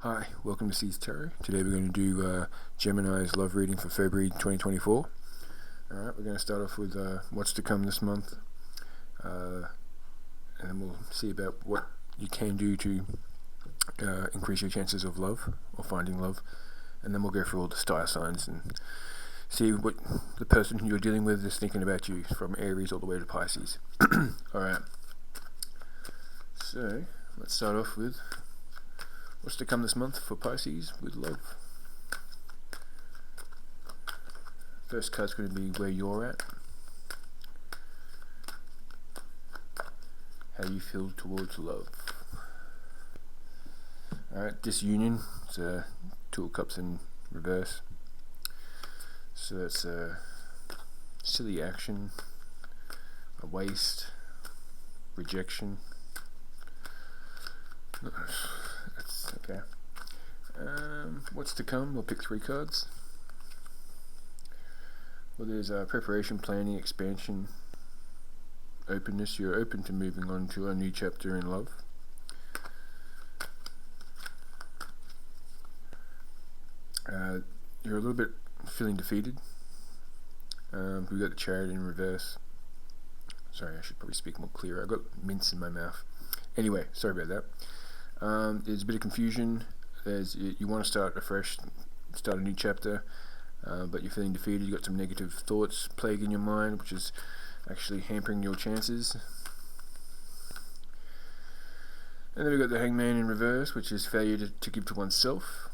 Hi, welcome to Pisces Tarot. Today we're going to do Gemini's love reading for February 2024. Alright, we're going to start off with what's to come this month, and then we'll see about what you can do to increase your chances of love or finding love, and then we'll go through all the star signs and see what the person you're dealing with is thinking about you, from Aries all the way to Pisces. Alright, so let's start off with what's to come this month for Pisces with love. First card's going to be where you're at, how you feel towards love. Alright, disunion. It's Two of Cups in reverse. So that's a silly action, a waste, rejection. That's okay. What's to come? We'll pick 3 cards. Well, there's preparation, planning, expansion, openness. You're open to moving on to a new chapter in love. You're a little bit feeling defeated. We've got the Chariot in reverse. Sorry, I should probably speak more clear. I've got mints in my mouth. Anyway, sorry about that. There's a bit of confusion. You want to start afresh, start a new chapter, but you're feeling defeated. You've got some negative thoughts plaguing your mind, which is actually hampering your chances. And then we've got the Hangman in reverse, which is failure to give to oneself.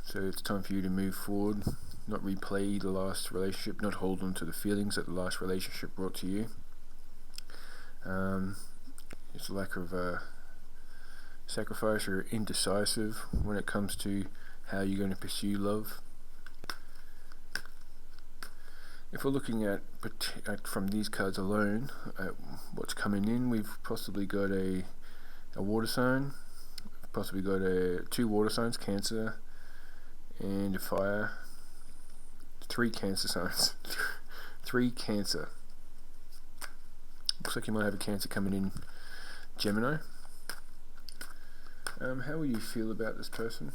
So it's time for you to move forward, not replay the last relationship, not hold on to the feelings that the last relationship brought to you. It's a lack of sacrifice, or indecisive when it comes to how you're going to pursue love. If we're looking at from these cards alone, at what's coming in, we've possibly got a water sign, possibly got 2 water signs, Cancer and a fire, 3 Cancer signs. 3 Cancer. Looks like you might have a Cancer coming in, Gemini. How will you feel about this person?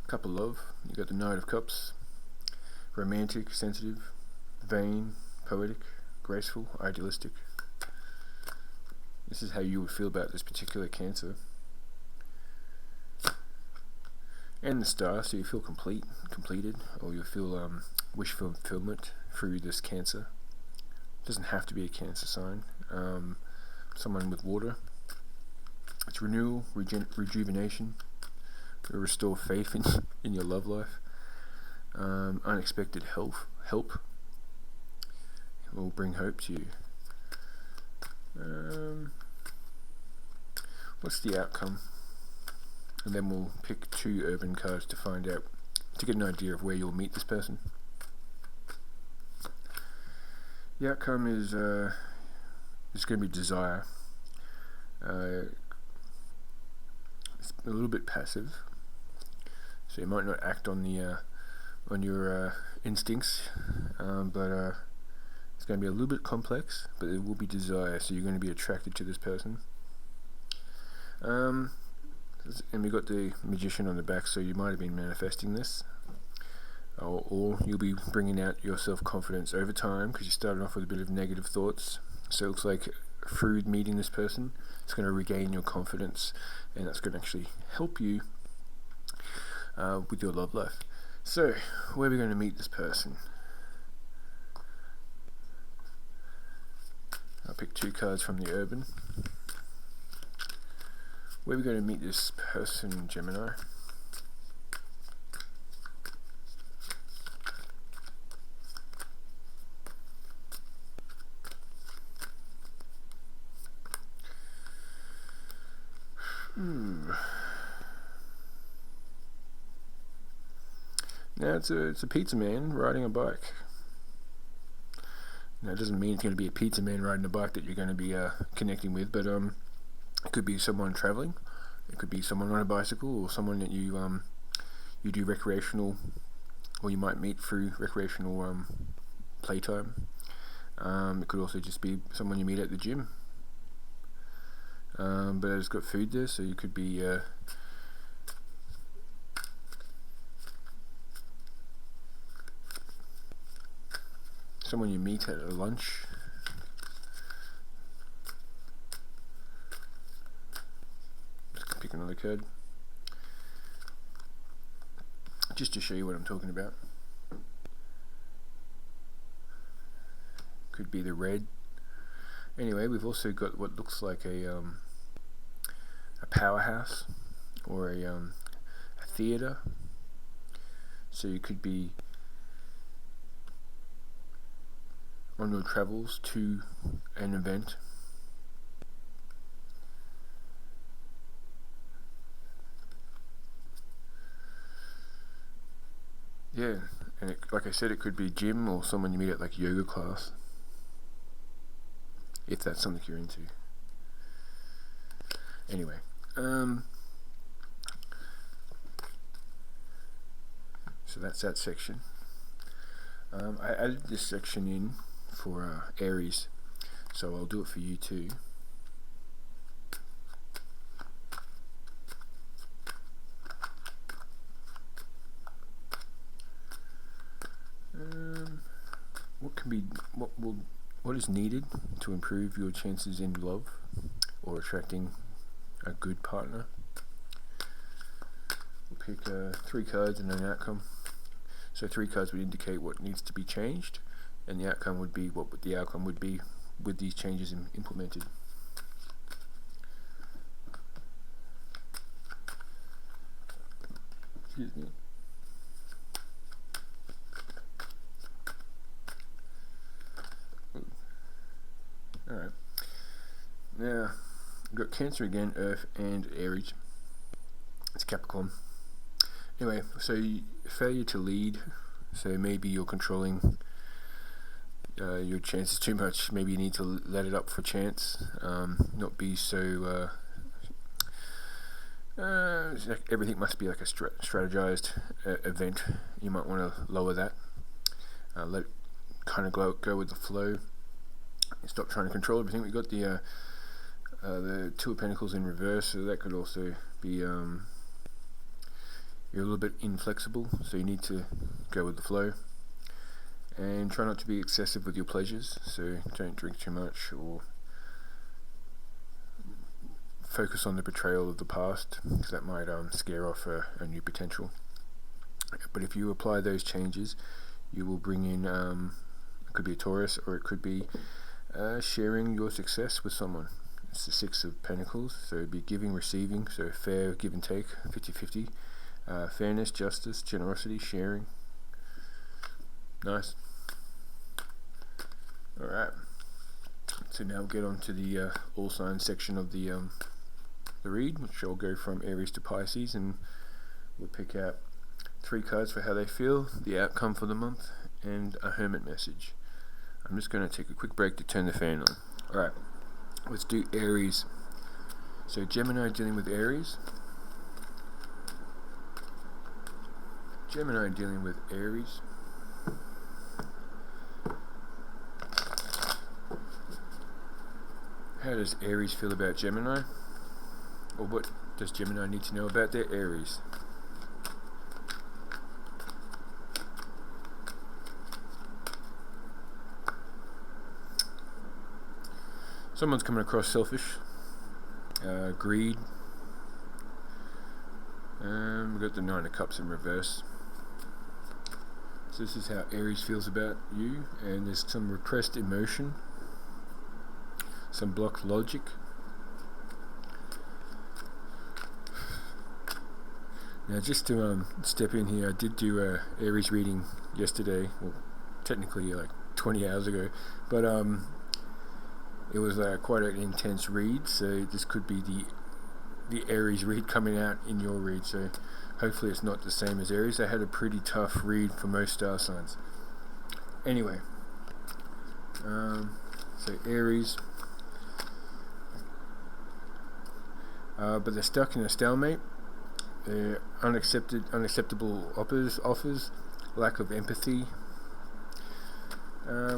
Cup of love. You got the Knight of Cups. Romantic, sensitive, vain, poetic, graceful, idealistic. This is how you would feel about this particular Cancer. And the Star, so you feel completed, or you feel wish fulfillment through this Cancer. It doesn't have to be a Cancer sign. Someone with water. It's renewal, rejuvenation, restore faith in your love life. Unexpected help will bring hope to you. What's the outcome? And then we'll pick 2 urban cards to find out, to get an idea of where you'll meet this person. The outcome is going to be desire. It's a little bit passive, so you might not act on your instincts, but it's going to be a little bit complex, but there will be desire, so you're going to be attracted to this person. And we've got the Magician on the back, so you might have been manifesting this, or you'll be bringing out your self-confidence over time, because you started off with a bit of negative thoughts. So it looks like through meeting this person, it's going to regain your confidence, and that's going to actually help you with your love life. So, where are we going to meet this person? I'll pick 2 cards from the urban. Where are we going to meet this person, Gemini? Now it's a pizza man riding a bike. Now it doesn't mean it's going to be a pizza man riding a bike that you're going to be connecting with, but it could be someone traveling. It could be someone on a bicycle, or someone that you do recreational, or you might meet through recreational playtime. It could also just be someone you meet at the gym. But it's got food there, so you could be someone you meet at a lunch. Let's pick another card, just to show you what I'm talking about. Could be the red. Anyway, we've also got what looks like a powerhouse or a theater. So you could be on your travels to an event. Yeah, and like I said, it could be gym or someone you meet at like yoga class, if that's something you're into. Anyway, so that's that section. I added this section in for Aries, so I'll do it for you too. What is needed to improve your chances in love or attracting a good partner? We'll pick 3 cards and an outcome. So 3 cards would indicate what needs to be changed, and the outcome would be what the outcome would be with these changes implemented. Excuse me. Alright. Now, we've got Cancer again, Earth, and Aries. It's Capricorn. Anyway, so failure to lead. So maybe you're controlling your chances too much. Maybe you need to let it up for chance. Not be so... everything must be like a strategized event. You might want to lower that. Let kind of go with the flow. Stop trying to control everything. We've got the 2 of Pentacles in reverse, so that could also be you're a little bit inflexible, so you need to go with the flow and try not to be excessive with your pleasures. So don't drink too much or focus on the betrayal of the past, because that might scare off a new potential. But if you apply those changes, you will bring in it could be a Taurus, or it could be sharing your success with someone. It's the 6 of Pentacles, so it'd be giving, receiving, so fair give and take, 50-50. Fairness, justice, generosity, sharing. Nice. Alright, so now we'll get on to the all signs section of the read, which I'll go from Aries to Pisces, and we'll pick out 3 cards for how they feel, the outcome for the month, and a hermit message. I'm just going to take a quick break to turn the fan on. Alright, let's do Aries. So Gemini dealing with Aries. Gemini dealing with Aries. How does Aries feel about Gemini? Or what does Gemini need to know about their Aries? Someone's coming across selfish, greed. We've got the 9 of Cups in reverse. So this is how Aries feels about you, and there's some repressed emotion, some blocked logic. Now just to step in here, I did do a Aries reading yesterday, well technically like 20 hours ago, but it was quite an intense read, so this could be the Aries read coming out in your read, so hopefully it's not the same as Aries. I had a pretty tough read for most star signs. Anyway, so Aries, but they're stuck in a stalemate. They're unacceptable offers, lack of empathy.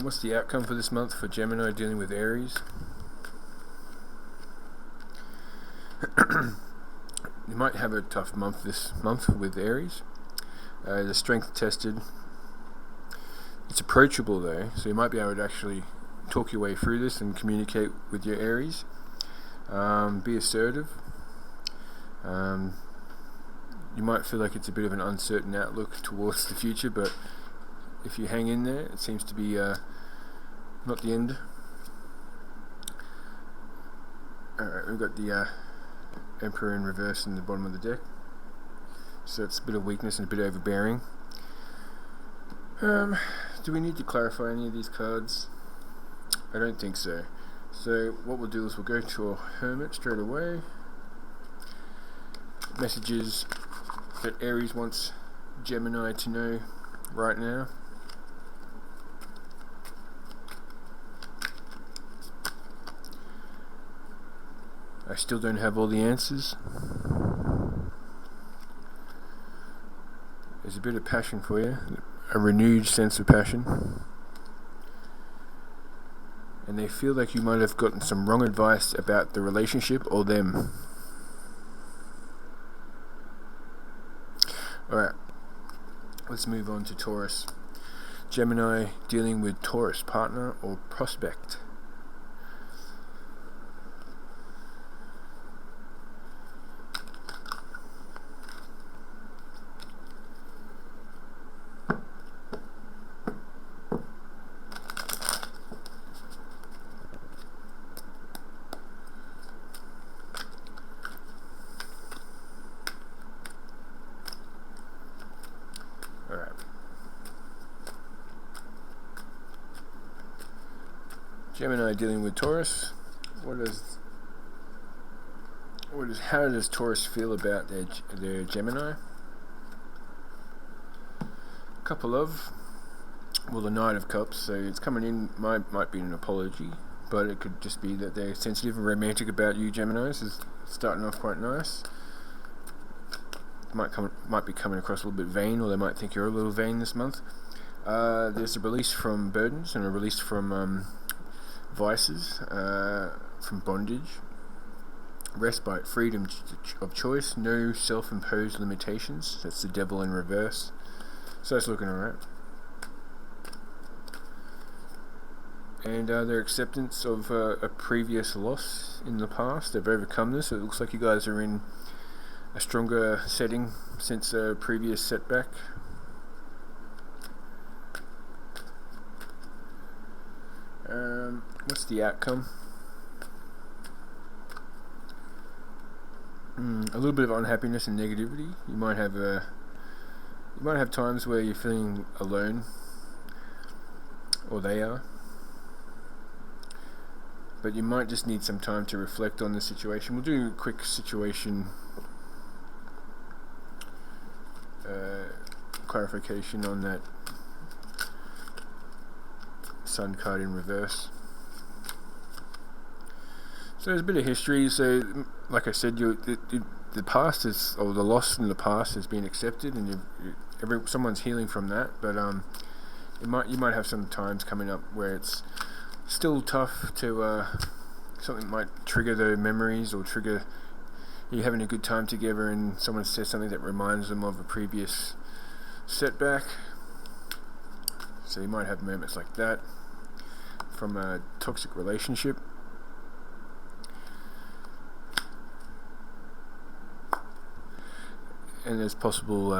What's the outcome for this month for Gemini dealing with Aries? You might have a tough month this month with Aries. The strength tested. It's approachable though, so you might be able to actually talk your way through this and communicate with your Aries. Be assertive. You might feel like it's a bit of an uncertain outlook towards the future, but if you hang in there, it seems to be not the end. Alright, we've got the Emperor in reverse in the bottom of the deck, so it's a bit of weakness and a bit overbearing. Do we need to clarify any of these cards? I don't think so. So what we'll do is we'll go to a Hermit straight away. Messages that Aries wants Gemini to know right now. I still don't have all the answers. There's a bit of passion for you, a renewed sense of passion. And they feel like you might have gotten some wrong advice about the relationship or them. Alright, let's move on to Taurus. Gemini dealing with Taurus, partner or prospect. Gemini dealing with Taurus. How does Taurus feel about their Gemini? Couple of, the Knight of Cups. So it's coming in, might be an apology, but it could just be that they're sensitive and romantic about you, Geminis. Is starting off quite nice. Might be coming across a little bit vain, or they might think you're a little vain this month. There's a release from burdens and a release from vices, from bondage, respite, freedom of choice, no self-imposed limitations. That's the Devil in reverse. So it's looking alright. And their acceptance of a previous loss in the past. They've overcome this. It looks like you guys are in a stronger setting since a previous setback. What's the outcome? A little bit of unhappiness and negativity. You might have times where you're feeling alone, or they are. But you might just need some time to reflect on the situation. We'll do a quick situation clarification on that Sun card in reverse. So there's a bit of history. So, like I said, the past is, or the loss in the past has been accepted, and someone's healing from that. But you might have some times coming up where it's still tough to something might trigger the memories, or trigger you having a good time together, and someone says something that reminds them of a previous setback. So you might have moments like that from a toxic relationship. And there's possible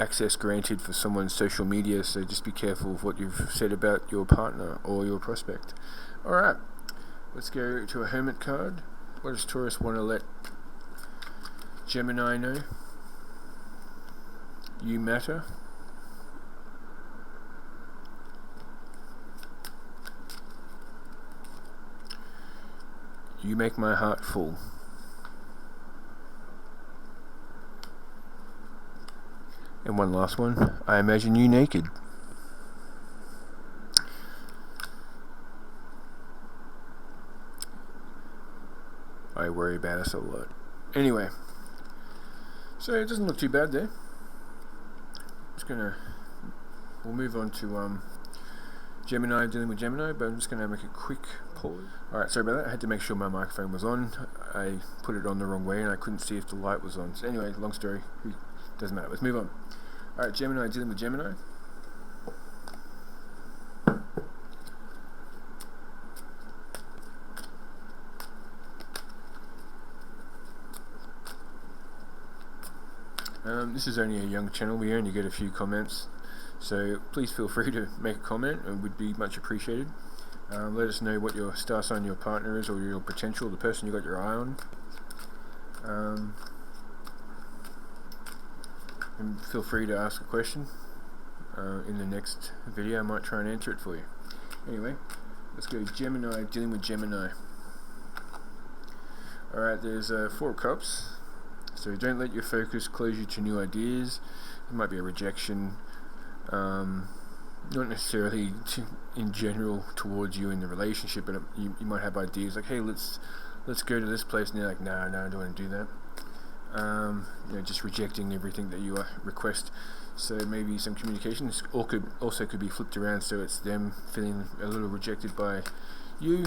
access granted for someone's social media, so just be careful of what you've said about your partner or your prospect. Alright, let's go to a Hermit card. What does Taurus want to let Gemini know? You matter. You make my heart full. And one last one. I imagine you naked. I worry about us a lot. Anyway, so it doesn't look too bad there. We'll move on to Gemini dealing with Gemini, but I'm just going to make a quick pause. Alright, sorry about that. I had to make sure my microphone was on. I put it on the wrong way and I couldn't see if the light was on. So anyway, long story. Doesn't matter. Let's move on. Alright, Gemini dealing with Gemini. This is only a young channel, we only get a few comments, so please feel free to make a comment, it would be much appreciated. Let us know what your star sign your partner is, or your potential, the person you got your eye on. And feel free to ask a question. In the next video I might try and answer it for you. Anyway, let's go Gemini, dealing with Gemini. Alright, there's 4 of Cups. So don't let your focus close you to new ideas. It might be a rejection, not necessarily in general towards you in the relationship, but you might have ideas like, hey, let's go to this place, and you're like, no, I don't want to do that. Just rejecting everything that you request. So maybe some communications could be flipped around, so it's them feeling a little rejected by you.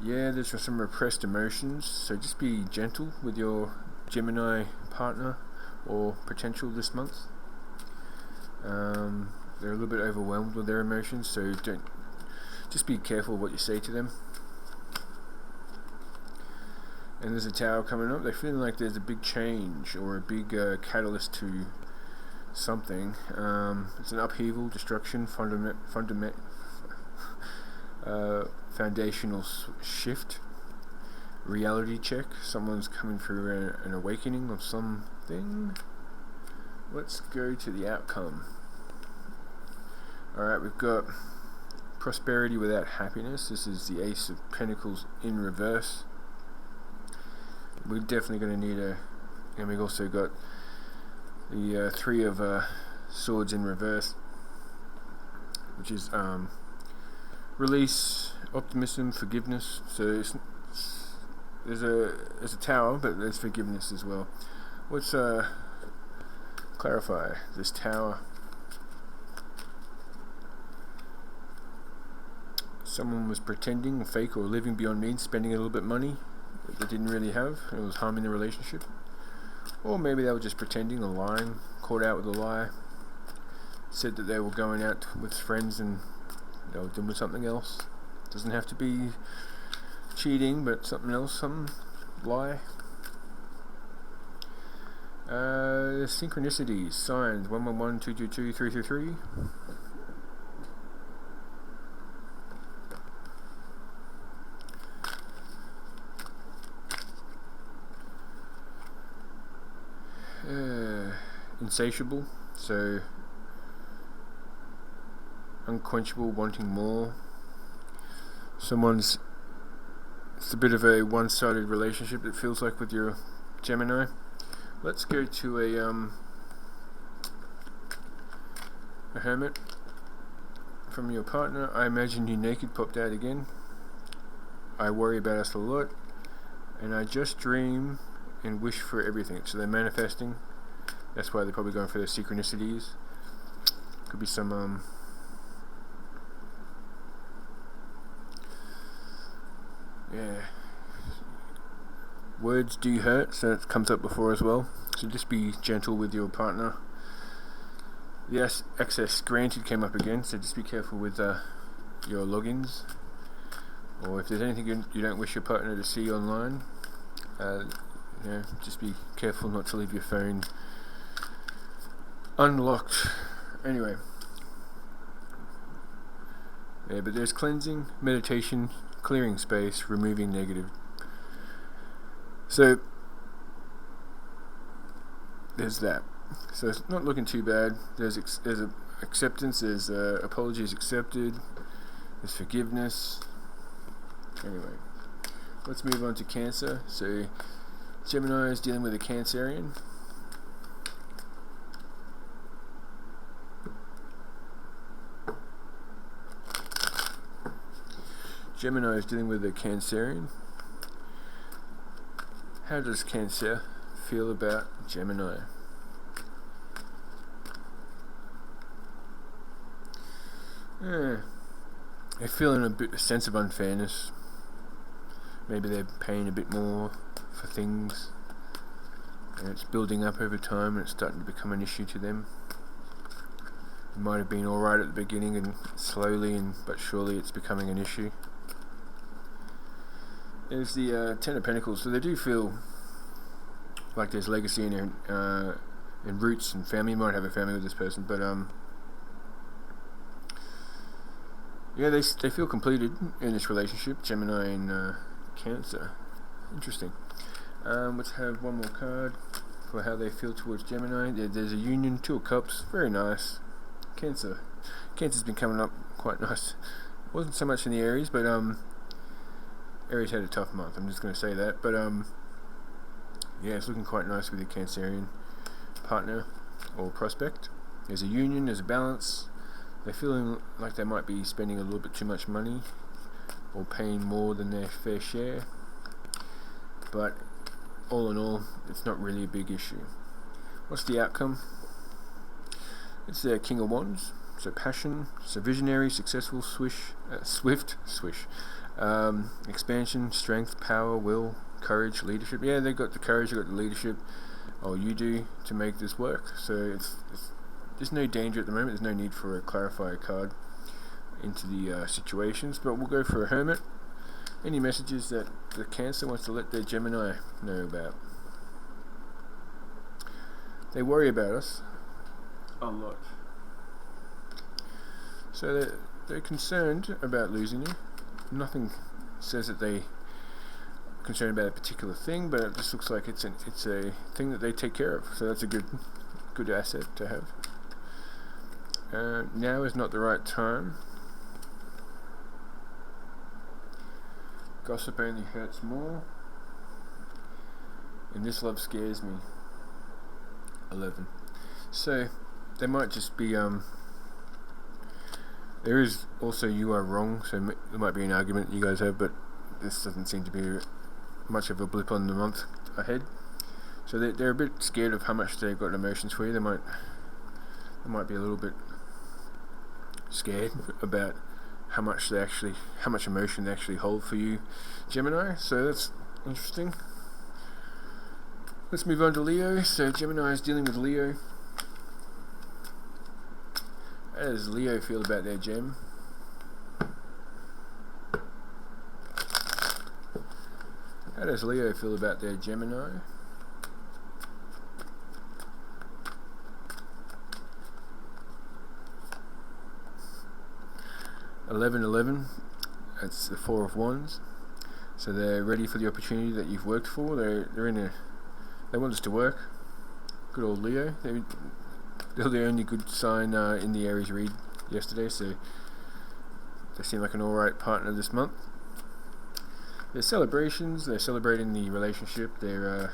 Yeah, there's some repressed emotions, so just be gentle with your Gemini partner or potential this month. They're a little bit overwhelmed with their emotions, so just be careful what you say to them. And there's a Tower coming up. They're feeling like there's a big change or a big catalyst to something. It's an upheaval, destruction, foundational shift, reality check. Someone's coming through an awakening of something. Let's go to the outcome. Alright, we've got prosperity without happiness. This is the Ace of Pentacles in reverse. We're definitely going to need and we've also got the 3 of Swords in reverse, which is release, optimism, forgiveness. So there's a Tower, but there's forgiveness as well. Let's clarify this Tower. Someone was pretending, fake, or living beyond means, spending a little bit of money that they didn't really have, and it was harming the relationship. Or maybe they were just pretending or lying, caught out with a lie, said that they were going out with friends and they were doing something else. Doesn't have to be cheating, but something else, some lie. Synchronicities, signs, 111, 222, 333. Insatiable, so unquenchable, wanting more. It's a bit of a one-sided relationship, it feels like, with your Gemini. Let's go to a Hermit from your partner. I imagine you naked popped out again. I worry about us a lot, and I just dream and wish for everything. So they're manifesting. That's why they're probably going for their synchronicities. Could be some words do hurt, so it comes up before as well. So just be gentle with your partner. Yes, access granted came up again, so just be careful with your logins, or if there's anything you don't wish your partner to see online. Just be careful not to leave your phone unlocked. Anyway, but there's cleansing, meditation, clearing space, removing negative. So there's that. So it's not looking too bad. There's acceptance. There's apologies accepted. There's forgiveness. Anyway, let's move on to Cancer. So Gemini is dealing with a Cancerian. Gemini is dealing with a Cancerian. How does Cancer feel about Gemini? They're feeling a sense of unfairness. Maybe they're paying a bit more for things, and it's building up over time, and it's starting to become an issue to them. It might have been alright at the beginning, and slowly but surely it's becoming an issue. There's the Ten of Pentacles, so they do feel like there's legacy in roots and family. You might have a family with this person, but yeah, they feel completed in this relationship, Gemini and Cancer. Interesting. Let's have one more card for how they feel towards Gemini. There's a union, 2 of Cups, very nice. Cancer's been coming up quite nice. Wasn't so much in the Aries, but Aries had a tough month, I'm just going to say that. But yeah, it's looking quite nice with your Cancerian partner or prospect. There's a union, there's a balance. They're feeling like they might be spending a little bit too much money or paying more than their fair share, but all in all, it's not really a big issue. What's the outcome? It's the King of Wands, so passion, so visionary, successful, swift, expansion, strength, power, will, courage, leadership. Yeah, they got the courage, they got the leadership, or you do, to make this work. So there's no danger at the moment. There's no need for a clarifier card into the situations, but we'll go for a Hermit. Any messages that the Cancer wants to let their Gemini know about? They worry about us a lot. So they're concerned about losing you. Nothing says that they're concerned about a particular thing, but it just looks like it's a thing that they take care of. So that's a good asset to have. Now is not the right time. Gossip only hurts more, and this love scares me. 11. So they might just be there is also you are wrong, so there might be an argument that you guys have, but this doesn't seem to be much of a blip on the month ahead. So they're a bit scared of how much they've got emotions for you. They might be a little bit scared about how much emotion they actually hold for you, Gemini. So that's interesting. Let's move on to Leo. So Gemini is dealing with Leo. How does Leo feel about their Gem? How does Leo feel about their Gemini? $11. That's the 4 of Wands. So they're ready for the opportunity that you've worked for. They want this to work. Good old Leo. They're the only good sign in the Aries read yesterday, so they seem like an alright partner this month. There's celebrations. They're celebrating the relationship. There's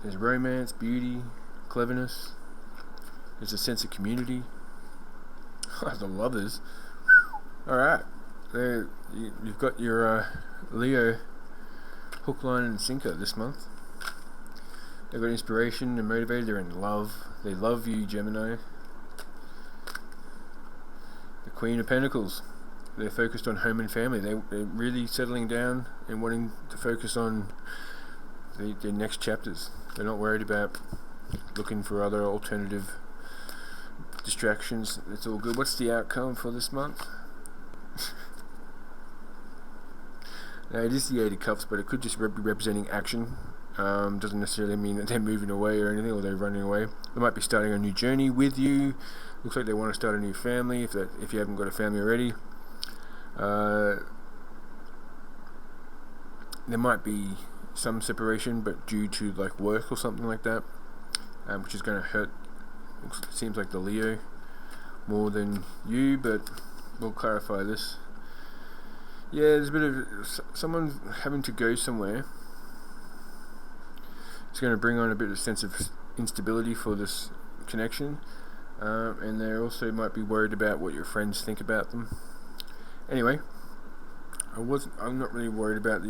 romance, beauty, cleverness. There's a sense of community. The Lovers. Alright. You've got your Leo hook, line and sinker this month. They've got inspiration and motivated. They're in love. They love you, Gemini. The Queen of Pentacles. They're focused on home and family. They're really settling down and wanting to focus on their next chapters. They're not worried about looking for other alternative distractions. It's all good. What's the outcome for this month? Now, it is the 8 of Cups, but it could just be representing action. Doesn't necessarily mean that they're moving away or anything, or they're running away. They might be starting a new journey with you. Looks like they want to start a new family, if you haven't got a family already. There might be some separation, but due to like work or something like that, which is going to hurt. It seems like the Leo more than you, but we'll clarify this. Yeah, there's a bit of someone having to go somewhere. It's going to bring on a bit of sense of instability for this connection, and they also might be worried about what your friends think about them. Anyway, I'm not really worried about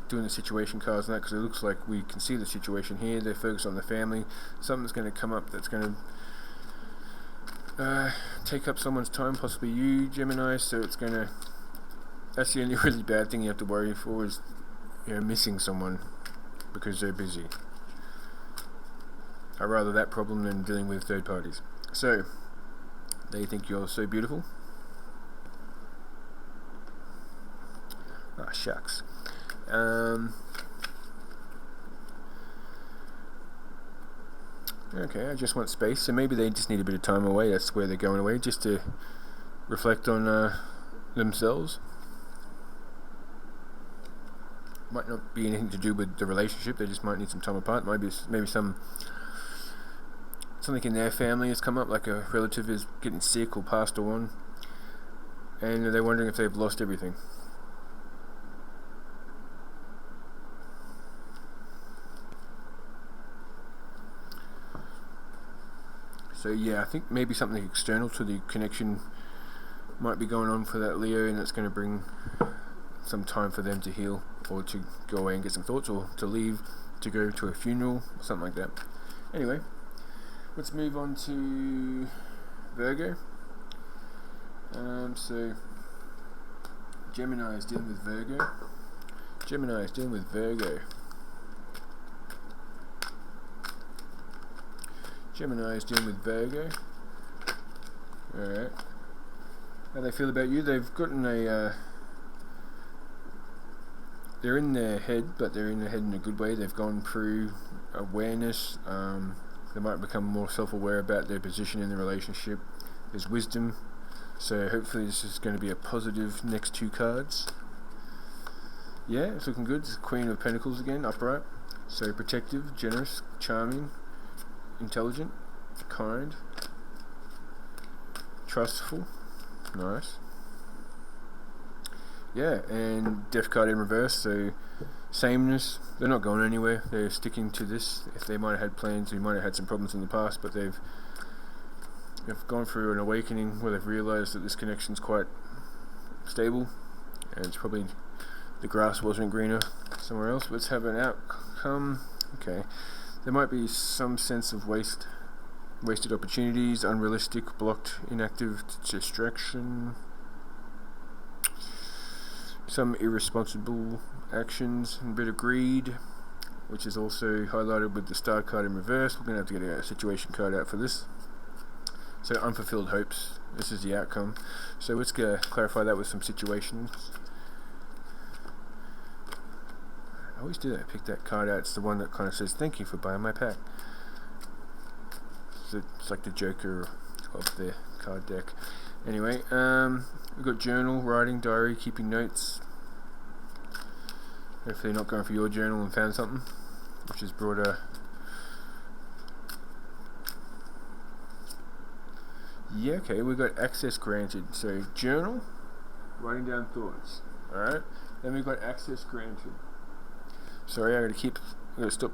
doing the situation cards and that, because it looks like we can see the situation here. They focus on the family. Something's going to come up that's going to take up someone's time, possibly you, Gemini. So that's the only really bad thing you have to worry for, is missing someone because they're busy. I'd rather that problem than dealing with third parties. So they think you're so beautiful. Ah, shucks. Okay, I just want space. So maybe they just need a bit of time away. That's where they're going away, just to reflect on themselves. Might not be anything to do with the relationship. They just might need some time apart. Maybe something in their family has come up, like a relative is getting sick or passed on, and they're wondering if they've lost everything. So yeah, I think maybe something external to the connection might be going on for that Leo, and it's going to bring some time for them to heal, or to go away and get some thoughts, or to leave to go to a funeral, or something like that. Anyway, let's move on to Virgo. So Gemini is dealing with Virgo. Gemini is dealing with Virgo. Gemini is dealing with Virgo. Alright. How they feel about you? They've gotten a... they're in their head, but they're in their head in a good way. They've gone through awareness. They might become more self-aware about their position in the relationship. There's wisdom. So hopefully this is going to be a positive next two cards. Yeah, it's looking good. It's the Queen of Pentacles again, upright. So protective, generous, charming, intelligent, kind, trustful. Nice. Yeah, and Death card in reverse, so sameness. They're not going anywhere. They're sticking to this. If they might have had plans, they might have had some problems in the past, but they've gone through an awakening where they've realised that this connection's quite stable, and it's probably the grass wasn't greener somewhere else. Let's have an outcome. Okay, there might be some sense of wasted opportunities, unrealistic, blocked, inactive distraction, some irresponsible actions, and a bit of greed, which is also highlighted with the Star card in reverse. We're going to have to get a situation card out for this. So unfulfilled hopes, this is the outcome. So let's clarify that with some situations. I always do that, I pick that card out. It's the one that kind of says, thank you for buying my pack. So it's like the Joker of the card deck. Anyway, we've got journal, writing, diary, keeping notes. Hopefully not going for your journal and found something, which has brought a... Yeah, okay, we've got access granted. So journal, writing down thoughts. Alright, then we've got access granted. Sorry, I'm going to stop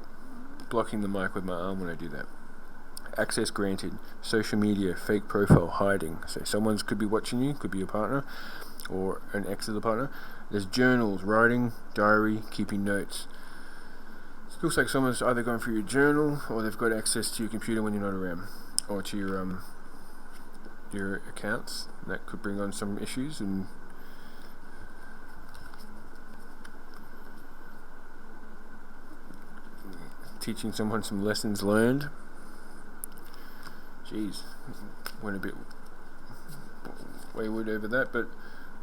blocking the mic with my arm when I do that. Access granted, social media, fake profile, hiding. So someone could be watching you, could be your partner, or an ex of the partner. There's journals, writing, diary, keeping notes. It looks like someone's either going through your journal, or they've got access to your computer when you're not around, or to your accounts. That could bring on some issues, and teaching someone some lessons learned. Jeez, went a bit wayward over that, but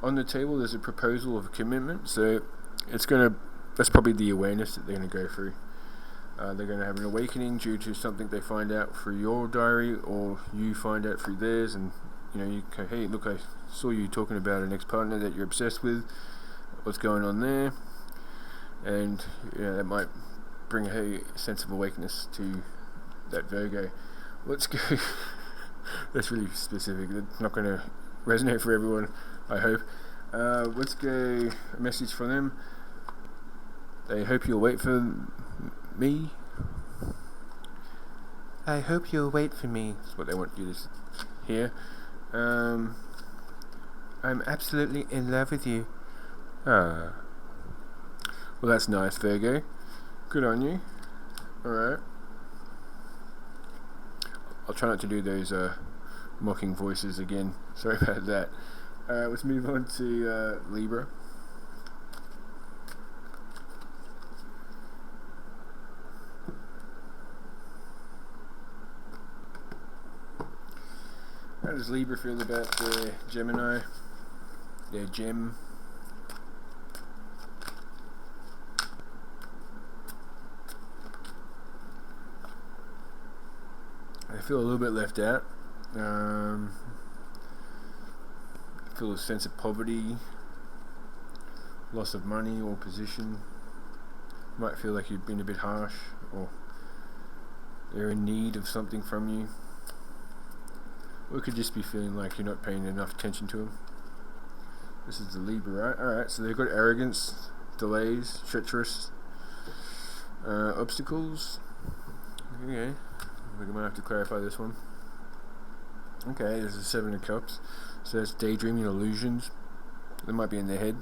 on the table there's a proposal of a commitment, so that's probably the awareness that they're going to go through. They're going to have an awakening due to something they find out through your diary, or you find out through theirs, and you go, hey, look, I saw you talking about an ex-partner that you're obsessed with, what's going on there? And that might bring a sense of awakeness to that Virgo. Let's go. That's really specific. It's not going to resonate for everyone, I hope. Let's go a message from them. They hope you'll wait for me. I hope you'll wait for me. That's what they want you to hear. I'm absolutely in love with you. Well, that's nice, Virgo. Good on you. Alright. I'll try not to do those mocking voices again. Sorry about that. Alright, let's move on to Libra. How does Libra feel about their Gemini? Their gem? feel a little bit left out. I feel a sense of poverty, loss of money or position. Might feel like you've been a bit harsh, or they're in need of something from you. Or it could just be feeling like you're not paying enough attention to them. This is the Libra, right? Alright, so they've got arrogance, delays, treacherous, obstacles. Okay, we might have to clarify this one. Okay, there's a 7 of Cups. So that's daydreaming, illusions. They might be in their head.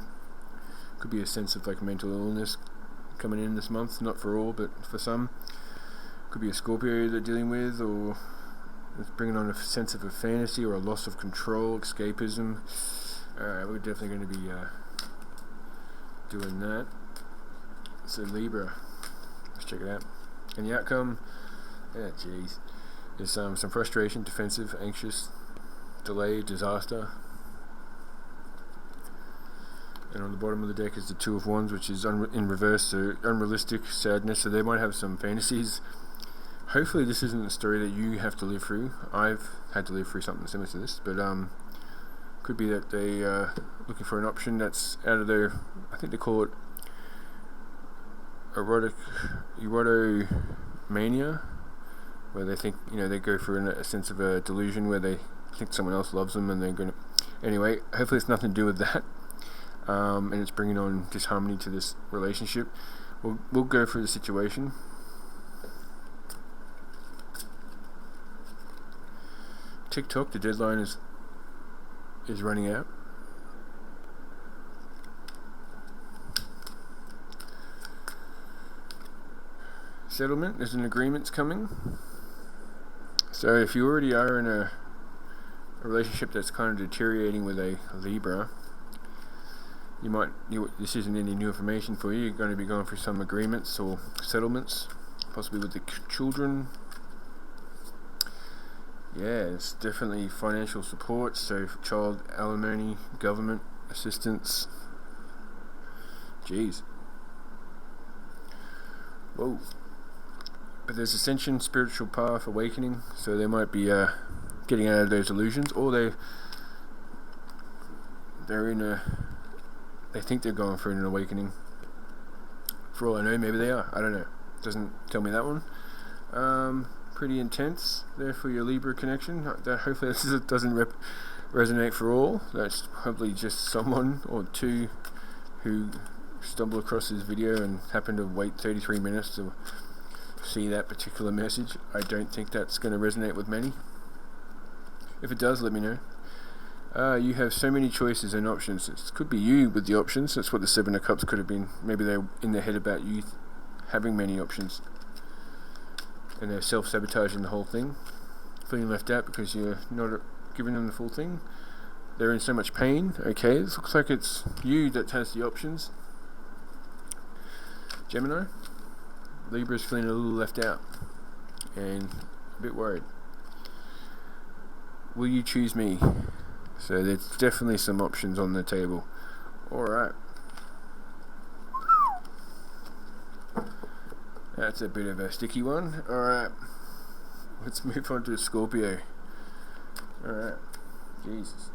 Could be a sense of like mental illness coming in this month. Not for all, but for some. Could be a Scorpio they're dealing with, or it's bringing on a sense of a fantasy or a loss of control, escapism. Alright, we're definitely going to be doing that. So Libra, let's check it out. And the outcome, is some frustration, defensive, anxious, delay, disaster. And on the bottom of the deck is the 2 of Wands, which is in reverse, so unrealistic, sadness. So they might have some fantasies. Hopefully this isn't a story that you have to live through. I've had to live through something similar to this, but could be that they looking for an option that's out of their, I think they call it erotomania, where they think, they go for a sense of a delusion where they think someone else loves them and they're going to, anyway, hopefully it's nothing to do with that, and it's bringing on disharmony to this relationship. We'll go through the situation. TikTok, the deadline is running out. Settlement, there's an agreement's coming. So if you already are in a relationship that's kind of deteriorating with a Libra, this isn't any new information for you. You're going to be going through some agreements or settlements, possibly with the children. Yeah, it's definitely financial support, so child alimony, government assistance. Jeez. Whoa. But there's ascension, spiritual path, awakening, so they might be getting out of those illusions, or they think they're going through an awakening. For all I know, maybe they are. I don't know. Doesn't tell me that one. Pretty intense there for your Libra connection. Hopefully this doesn't resonate for all. That's probably just someone or two who stumble across this video and happen to wait 33 minutes to see that particular message. I don't think that's going to resonate with many. If it does, let me know. You have so many choices and options. It could be you with the options. That's what the 7 of Cups could have been. Maybe they're in their head about you having many options, and they're self-sabotaging the whole thing, feeling left out because you're not giving them the full thing. They're in so much pain. Okay, this looks like it's you that has the options. Gemini, Libra's feeling a little left out and a bit worried. Will you choose me? So there's definitely some options on the table. Alright. That's a bit of a sticky one. Alright. Let's move on to Scorpio. Alright. Jesus.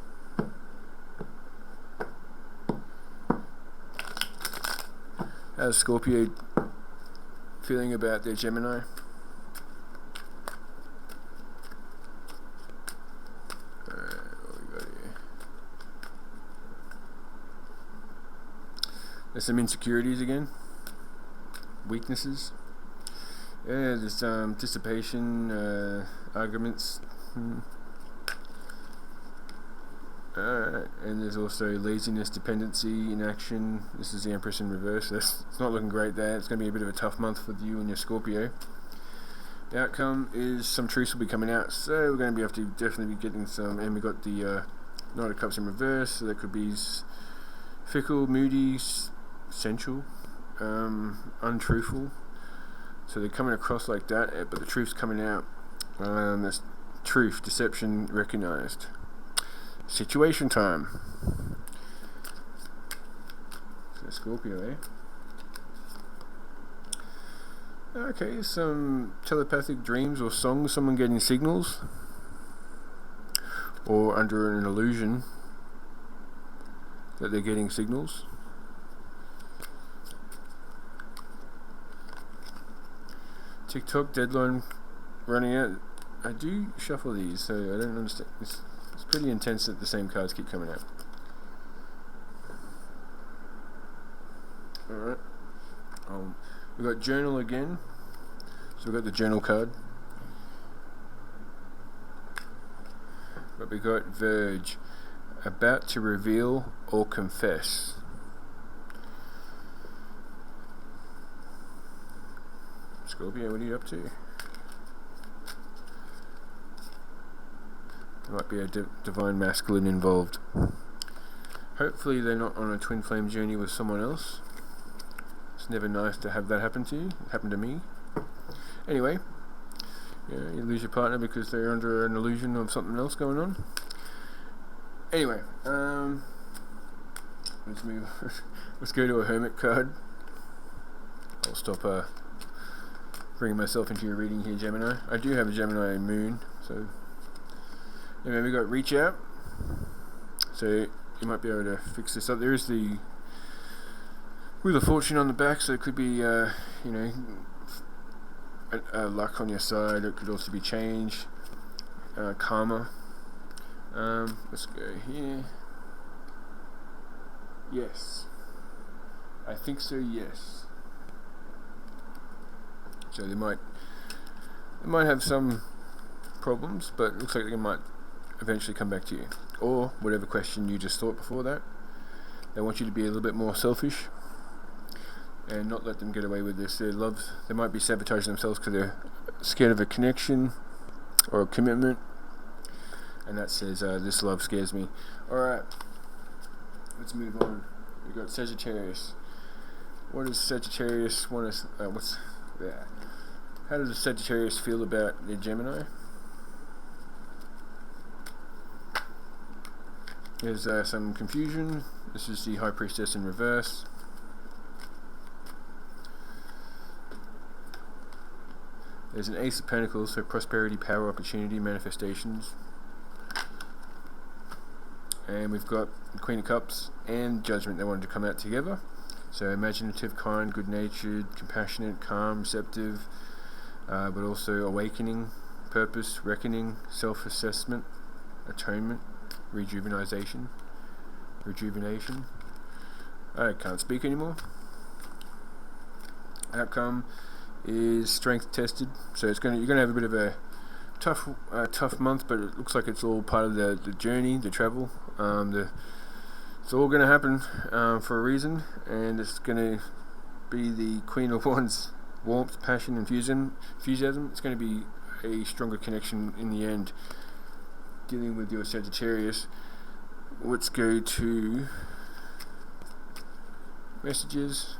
How's Scorpio feeling about their Gemini? What we got here? There's some insecurities again. Weaknesses. Yeah, there's dissipation, arguments. And there's also laziness, dependency, inaction. This is the Empress in reverse. It's not looking great there. It's going to be a bit of a tough month for you and your Scorpio. The outcome is some truths will be coming out, so we're going to be able to definitely be getting some. And we got the Knight of Cups in reverse, so that could be fickle, moody, sensual, untruthful. So they're coming across like that, but the truth's coming out. That's truth, deception recognized. Situation time. So Scorpio, Okay, some telepathic dreams or songs, someone getting signals, or under an illusion that they're getting signals. TikTok deadline running out. I do shuffle these, so I don't understand. It's pretty intense that the same cards keep coming out. Alright. We've got journal again. So we've got the journal card. But we got Verge. About to reveal or confess. Scorpio, what are you up to? There might be a divine masculine involved. Hopefully they're not on a twin flame journey with someone else. It's never nice to have that happen to you. It happened to me. Anyway, yeah, you lose your partner because they're under an illusion of something else going on. Anyway, let's move. Let's go to a Hermit card. I'll stop bringing myself into your reading here, Gemini. I do have a Gemini moon, so anyway, we got reach out. So you might be able to fix this up. There is the Wheel of Fortune on the back, so it could be you know, luck on your side. It could also be change, karma. Let's go here. Yes, I think so. Yes. So they might have some problems, but it looks like they might eventually come back to you, or whatever question you just thought before that. They want you to be a little bit more selfish and not let them get away with this. They might be sabotaging themselves because they're scared of a connection or a commitment, and that says this love scares me. Alright, let's move on. We've got Sagittarius. What does Sagittarius want us, how does the Sagittarius feel about their Gemini? There's some confusion. This is the High Priestess in reverse. There's an Ace of Pentacles, so prosperity, power, opportunity, manifestations. And we've got the Queen of Cups and Judgment. They wanted to come out together. So imaginative, kind, good-natured, compassionate, calm, receptive, but also awakening, purpose, reckoning, self-assessment, atonement, rejuvenation. I can't speak anymore. Outcome is strength tested, so you're going to have a bit of a tough month, but it looks like it's all part of the journey, the travel. It's all going to happen for a reason, and it's going to be the Queen of Wands, warmth, passion, enthusiasm. It's going to be a stronger connection in the end. Dealing with your Sagittarius. Let's go to messages.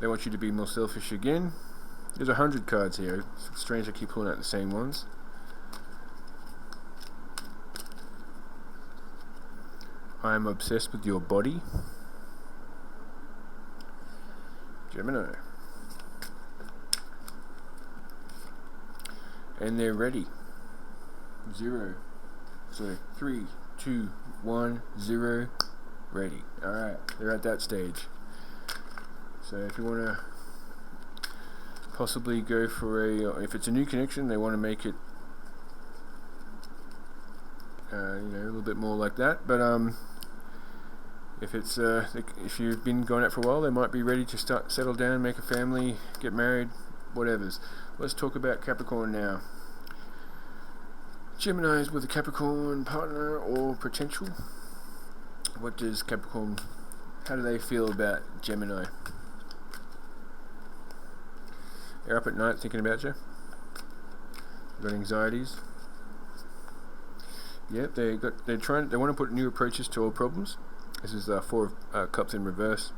They want you to be more selfish again. There's 100 cards here. It's strange I keep pulling out the same ones. I am obsessed with your body. Gemini. And they're ready. 0. So 3, 2, 1, 0. Ready. Alright, they're at that stage. So if you want to possibly go for if it's a new connection, they want to make it a little bit more like that. But if it's if you've been going out for a while, they might be ready to settle down, make a family, get married, whatever's. Let's talk about Capricorn now. Gemini's with a Capricorn partner or potential. What does Capricorn, how do they feel about Gemini? They're up at night thinking about you. Got anxieties. Yep, they want to put new approaches to all problems. This is 4 of Cups in reverse.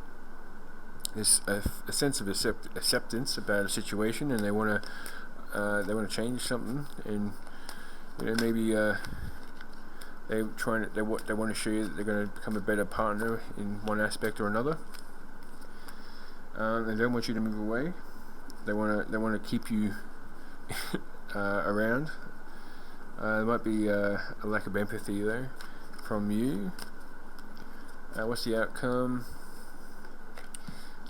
There's a sense of acceptance about a situation, and they want to change something, and maybe they want to show you that they're going to become a better partner in one aspect or another. They don't want you to move away. They want to keep you around. There might be a lack of empathy though from you. What's the outcome?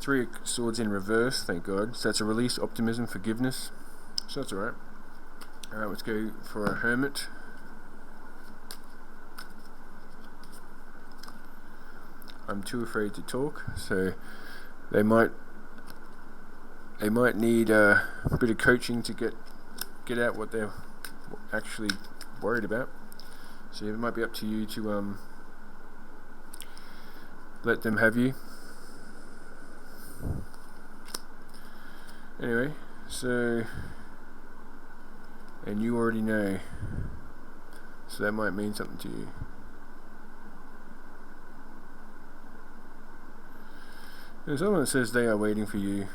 3 of Swords in reverse, thank God. So that's a release, optimism, forgiveness. So that's alright. Alright, let's go for a Hermit. I'm too afraid to talk, so they might need a bit of coaching to get out what they're actually worried about. So it might be up to you to let them have you. Anyway, so, and you already know, so that might mean something to you. There's someone that says they are waiting for you,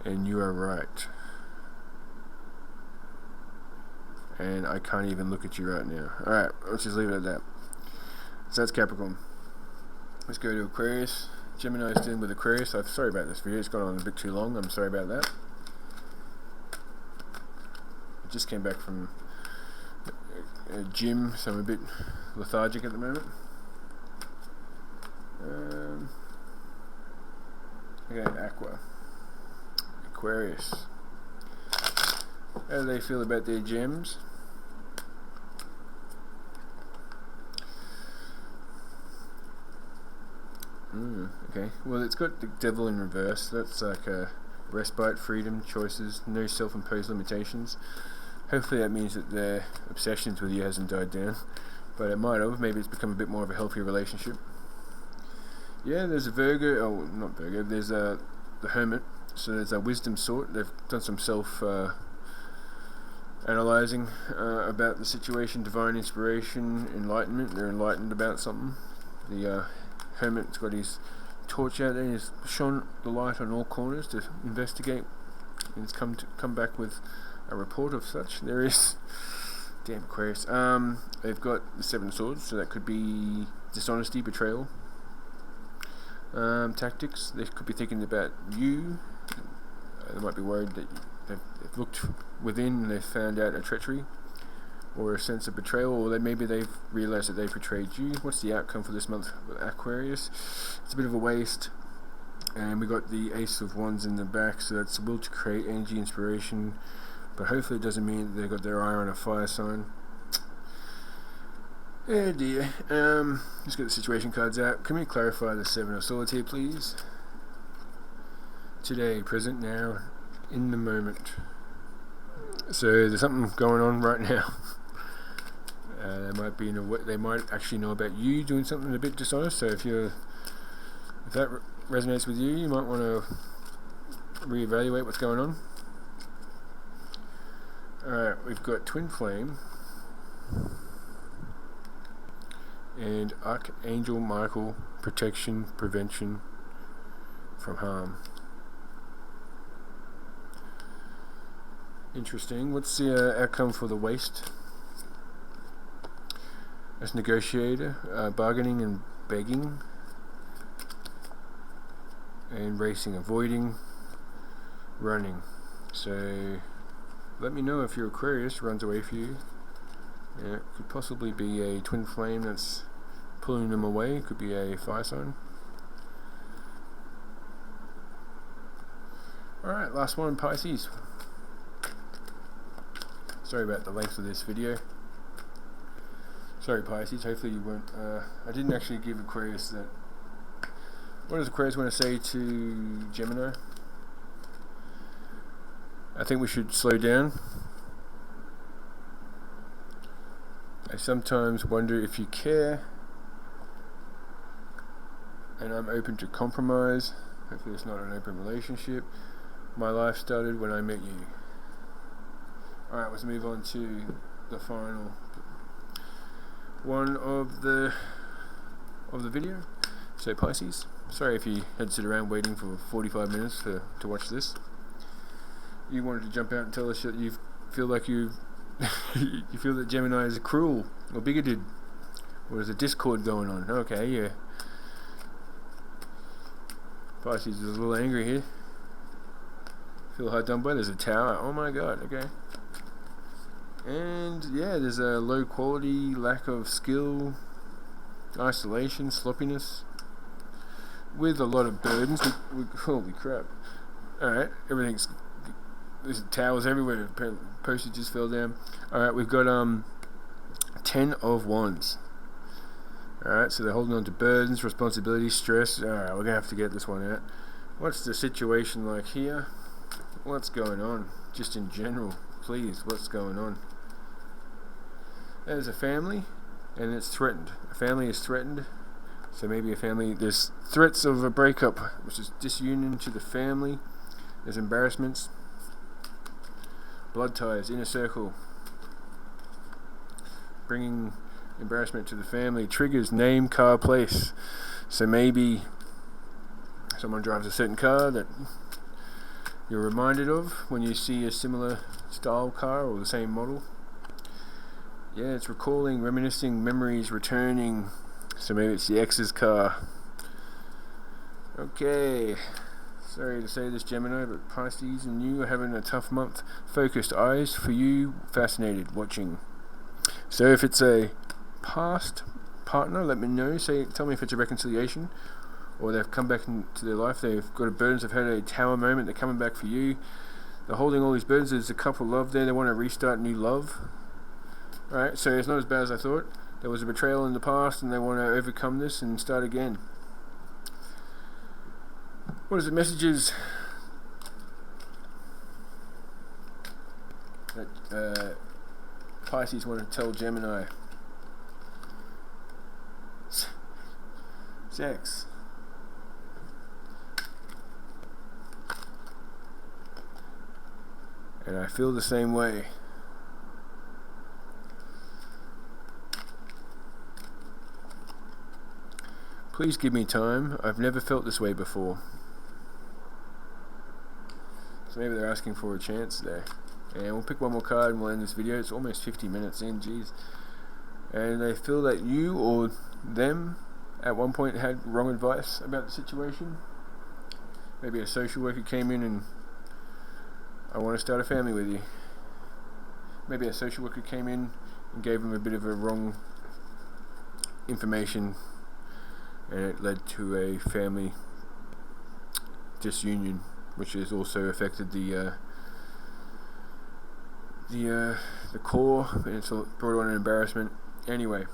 and you are right. And I can't even look at you right now. Alright, let's just leave it at that. So that's Capricorn. Let's go to Aquarius. Gemini is dealing with Aquarius. I'm sorry about this video, it's gone on a bit too long. I'm sorry about that. I just came back from a gym, so I'm a bit lethargic at the moment. Okay, Aquarius. How do they feel about their gems? Okay, well, it's got the Devil in reverse. That's like a respite, freedom, choices, no self-imposed limitations. Hopefully that means that their obsessions with you hasn't died down, but it might have. Maybe it's become a bit more of a healthier relationship. Yeah, there's a Virgo, oh, not Virgo, there's the Hermit. So there's a wisdom sword. They've done some analyzing about the situation, divine inspiration, enlightenment. They're enlightened about something. The Hermit's got his torch out there and he's shone the light on all corners to investigate, and he's come back with a report of such. There is, damn Aquarius. They've got the 7 of Swords, so that could be dishonesty, betrayal, tactics. They could be thinking about you. They might be worried that they've looked within and they've found out a treachery or a sense of betrayal, or maybe they've realised that they've betrayed you. What's the outcome for this month with Aquarius? It's a bit of a waste, and we got the Ace of Wands in the back, so that's the will to create, energy, inspiration, but hopefully it doesn't mean that they've got their eye on a fire sign. Oh dear. Let's get the situation cards out. Can we clarify the 7 of Swords here, please? Today, present, now, in the moment. So there's something going on right now. They might actually know about you doing something a bit dishonest. So if that resonates with you, you might want to reevaluate what's going on. Alright, we've got Twin Flame and Archangel Michael, protection, prevention from harm. Interesting. What's the outcome for the waste? As negotiator, bargaining and begging, and racing, avoiding, running. So let me know if your Aquarius runs away from you. Yeah, it could possibly be a twin flame that's pulling them away. It could be a fire sign. Alright, last one, Pisces. Sorry about the length of this video. Sorry, Pisces, hopefully you weren't... I didn't actually give Aquarius that... What does Aquarius want to say to Gemini? I think we should slow down. I sometimes wonder if you care, and I'm open to compromise. Hopefully it's not an open relationship. My life started when I met you. Alright, let's move on to the final one of the video. So Pisces, sorry if you had to sit around waiting for 45 minutes to watch this. You wanted to jump out and tell us that you feel like you feel that Gemini is cruel or bigoted, or there's a discord going on. Okay, yeah. Pisces is a little angry here. Feel hard done by. There's a tower. Oh my god, okay. And yeah, there's a low quality, lack of skill, isolation, sloppiness, with a lot of burdens. Holy crap. Alright, there's towels everywhere. Postage just fell down. Alright, we've got 10 of Wands. Alright, so they're holding on to burdens, responsibilities, stress. Alright, we're going to have to get this one out. What's the situation like here? What's going on? Just in general, please, what's going on? There's a family, and it's threatened. A family is threatened. So maybe a family, there's threats of a breakup, which is disunion to the family. There's embarrassments. Blood ties, inner circle. Bringing embarrassment to the family. Triggers, name, car, place. So maybe someone drives a certain car that you're reminded of when you see a similar style car or the same model. Yeah, it's recalling, reminiscing, memories returning. So maybe it's the ex's car. Okay. Sorry to say this, Gemini, but Pisces and you are having a tough month. Focused eyes for you, fascinated, watching. So if it's a past partner, let me know. Tell me if it's a reconciliation, or they've come back into their life. They've got burdens. They've had a tower moment. They're coming back for you. They're holding all these burdens. There's a couple love there. They want to restart new love. Alright, so it's not as bad as I thought. There was a betrayal in the past, and they want to overcome this and start again. What is the messages that Pisces want to tell Gemini? Sex. And I feel the same way. Please give me time. I've never felt this way before. So maybe they're asking for a chance there. And we'll pick one more card and we'll end this video. It's almost 50 minutes in, jeez. And they feel that you or them at one point had wrong advice about the situation. Maybe a social worker came in and, I want to start a family with you. Maybe a social worker came in and gave them a bit of a wrong information, and it led to a family disunion, which has also affected the core, and it's brought on an embarrassment. Anyway,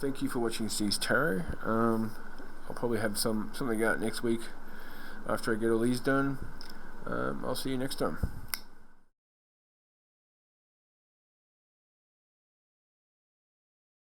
thank you for watching C's Tarot. I'll probably have something out next week after I get all these done. I'll see you next time.